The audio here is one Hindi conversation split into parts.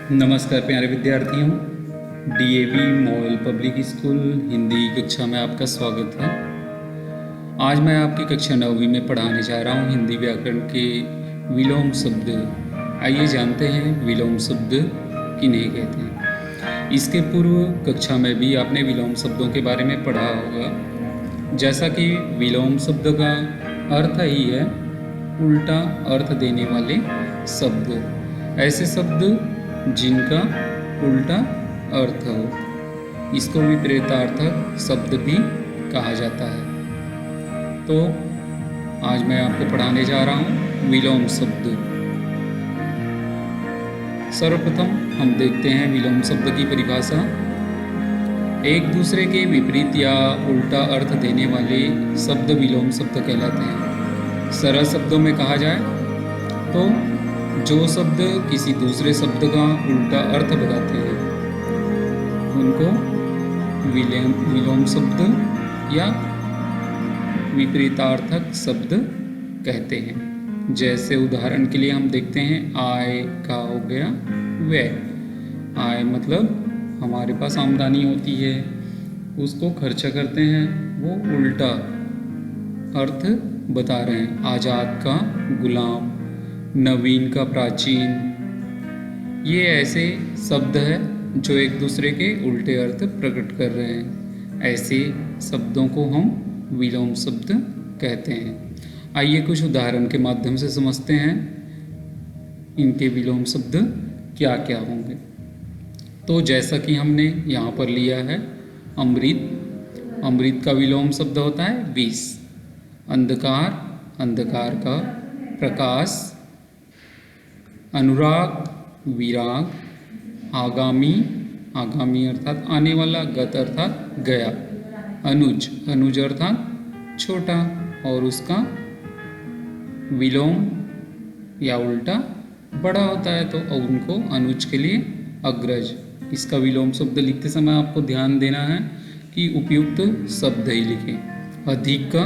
नमस्कार प्यारे विद्यार्थियों। DAV model public school Hindi कक्षा में आपका स्वागत है। आज मैं आपकी कक्षा 9वीं में पढ़ाने जा रहा हूँ हिंदी व्याकरण के विलोम शब्द। आइए जानते हैं विलोम शब्द किन्हें कहते हैं। इसके पूर्व कक्षा में भी आपने विलोम शब्दों के बारे में पढ़ा होगा। जैसा कि विलोम शब्द का अर्थ ही है उल्टा अर्थ देने वाले शब्द, ऐसे शब्द जिनका उल्टा अर्थ हो, इसको विपरीतार्थक शब्द भी कहा जाता है। तो आज मैं आपको पढ़ाने जा रहा हूँ विलोम शब्द। सर्वप्रथम हम देखते हैं विलोम शब्द की परिभाषा। एक दूसरे के विपरीत या उल्टा अर्थ देने वाले शब्द विलोम शब्द कहलाते हैं। सरल शब्दों में कहा जाए तो जो शब्द किसी दूसरे शब्द का उल्टा अर्थ बताते हैं उनको विलोम शब्द या विपरीतार्थक शब्द कहते हैं। जैसे उदाहरण के लिए हम देखते हैं आय का हो गया व्यय। आय मतलब हमारे पास आमदनी होती है, उसको खर्चा करते हैं, वो उल्टा अर्थ बता रहे हैं। आजाद का गुलाम, नवीन का प्राचीन। ये ऐसे शब्द हैं जो एक दूसरे के उल्टे अर्थ प्रकट कर रहे हैं। ऐसे शब्दों को हम विलोम शब्द कहते हैं। आइए कुछ उदाहरण के माध्यम से समझते हैं इनके विलोम शब्द क्या क्या होंगे। तो जैसा कि हमने यहाँ पर लिया है अमृत। अमृत का विलोम शब्द होता है विष। अंधकार, अंधकार का प्रकाश। अनुराग, विराग। आगामी, आगामी अर्थात आने वाला। गत अर्थात गया। अनुज, अनुज अर्थात छोटा और उसका विलोम या उल्टा बड़ा होता है, तो उनको अनुज के लिए अग्रज। इसका विलोम शब्द लिखते समय आपको ध्यान देना है कि उपयुक्त शब्द ही लिखें। अधिक का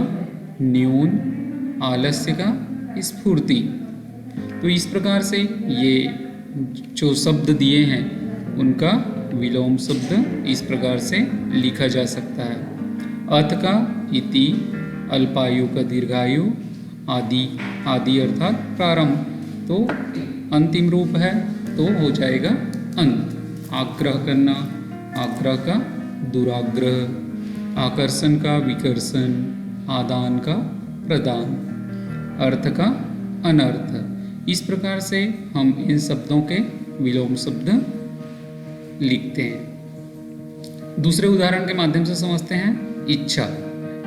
न्यून, आलस्य का स्फूर्ति। तो इस प्रकार से ये जो शब्द दिए हैं उनका विलोम शब्द इस प्रकार से लिखा जा सकता है। अथ का इति, अल्पायु का दीर्घायु। आदि, आदि अर्थात प्रारंभ, तो अंतिम रूप है तो हो जाएगा अंत। आग्रह करना, आग्रह का दुराग्रह। आकर्षण का विकर्षण। आदान का प्रदान। अर्थ का अनर्थ। इस प्रकार से हम इन शब्दों के विलोम शब्द लिखते हैं। दूसरे उदाहरण के माध्यम से समझते हैं। इच्छा,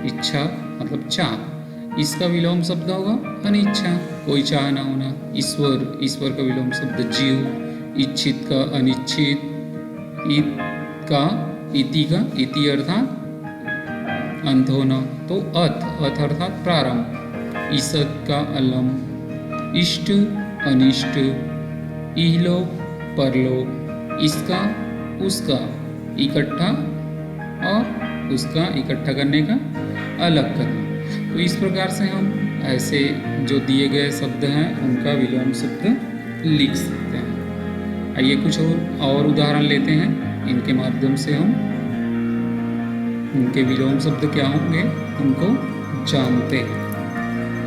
इच्छा मतलब चाह। इसका विलोम शब्द होगा अनिच्छा, कोई चाह ना होना। ईश्वर, ईश्वर का विलोम शब्द जीव। इच्छित का अनिच्छित। इत का इति का, इति अर्थात अंत होना, तो अथ, अथ अर्थात प्रारंभ। ईसत का अलम। इष्ट, अनिष्ट। इहलोक, परलोक। इसका, उसका इकट्ठा और उसका इकट्ठा करने का अलग करना। तो इस प्रकार से हम ऐसे जो दिए गए शब्द हैं उनका विलोम शब्द लिख सकते हैं। आइए कुछ और उदाहरण लेते हैं, इनके माध्यम से हम उनके विलोम शब्द क्या होंगे उनको जानते हैं।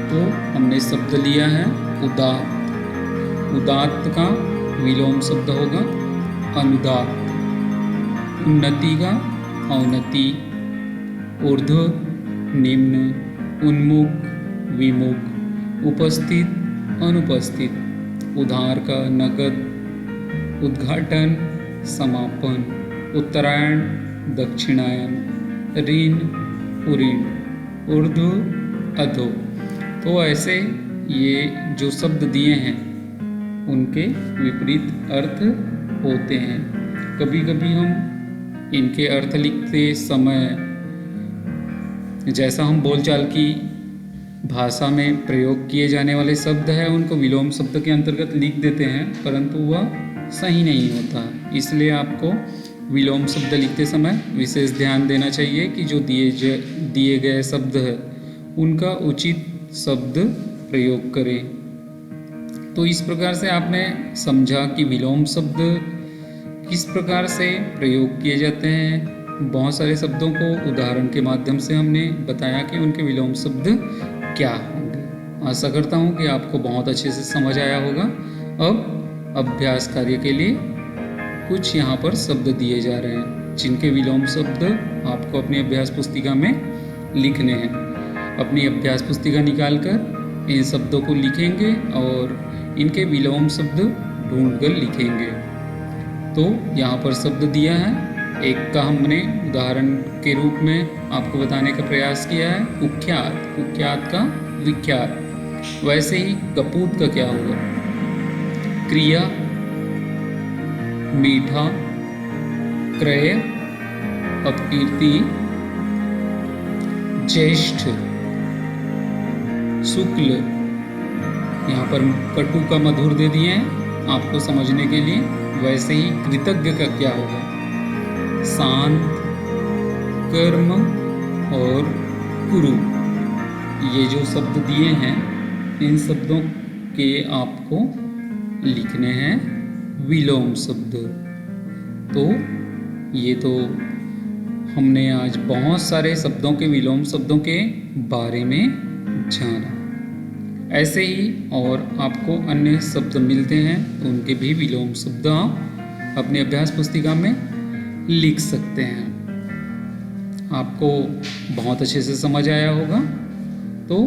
तो हमने शब्द लिया है उदात्त। उदात्त का विलोम शब्द होगा अनुदात्त। उन्नति का अवनति। ऊर्ध्व, निम्न। उन्मुख, विमुख। उपस्थित, अनुपस्थित। उधार का नगद। उद्घाटन, समापन। उत्तरायण, दक्षिणायन। ऋण, उऋण। ऊर्ध्व, अधो। तो ऐसे ये जो शब्द दिए हैं उनके विपरीत अर्थ होते हैं। कभी कभी हम इनके अर्थ लिखते समय जैसा हम बोलचाल की भाषा में प्रयोग किए जाने वाले शब्द हैं उनको विलोम शब्द के अंतर्गत लिख देते हैं, परंतु वह सही नहीं होता। इसलिए आपको विलोम शब्द लिखते समय विशेष ध्यान देना चाहिए कि जो दिए गए शब्द है उनका उचित शब्द प्रयोग करें। तो इस प्रकार से आपने समझा कि विलोम शब्द किस प्रकार से प्रयोग किए जाते हैं। बहुत सारे शब्दों को उदाहरण के माध्यम से हमने बताया कि उनके विलोम शब्द क्या होंगे। आशा करता हूँ कि आपको बहुत अच्छे से समझ आया होगा। अब अभ्यास कार्य के लिए कुछ यहाँ पर शब्द दिए जा रहे हैं जिनके विलोम शब्द आपको अपनी अभ्यास पुस्तिका में लिखने हैं। अपनी अभ्यास पुस्तिका निकालकर इन शब्दों को लिखेंगे और इनके विलोम शब्द ढूंढकर लिखेंगे। तो यहाँ पर शब्द दिया है, एक का हमने उदाहरण के रूप में आपको बताने का प्रयास किया है, कुख्यात। कुख्यात का विख्यात। वैसे ही कपूत का क्या होगा? क्रिया, मीठा, क्रय, अपकीर्ति, ज्येष्ठ, शुक्ल। यहाँ पर कटु का मधुर दे दिए हैं आपको समझने के लिए। वैसे ही कृतज्ञ का क्या होगा? शांत, कर्म और कुरु। ये जो शब्द दिए हैं इन शब्दों के आपको लिखने हैं विलोम शब्द। तो ये तो हमने आज बहुत सारे शब्दों के विलोम शब्दों के बारे में जाना। ऐसे ही और आपको अन्य शब्द मिलते हैं तो उनके भी विलोम शब्द आप अपनी अभ्यास पुस्तिका में लिख सकते हैं। आपको बहुत अच्छे से समझ आया होगा। तो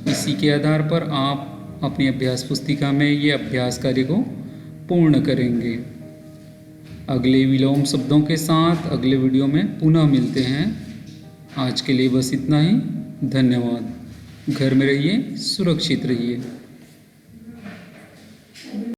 इसी के आधार पर आप अपनी अभ्यास पुस्तिका में ये अभ्यास कार्य को पूर्ण करेंगे। अगले विलोम शब्दों के साथ अगले वीडियो में पुनः मिलते हैं। आज के लिए बस इतना ही। धन्यवाद। घर में रहिए, सुरक्षित रहिए।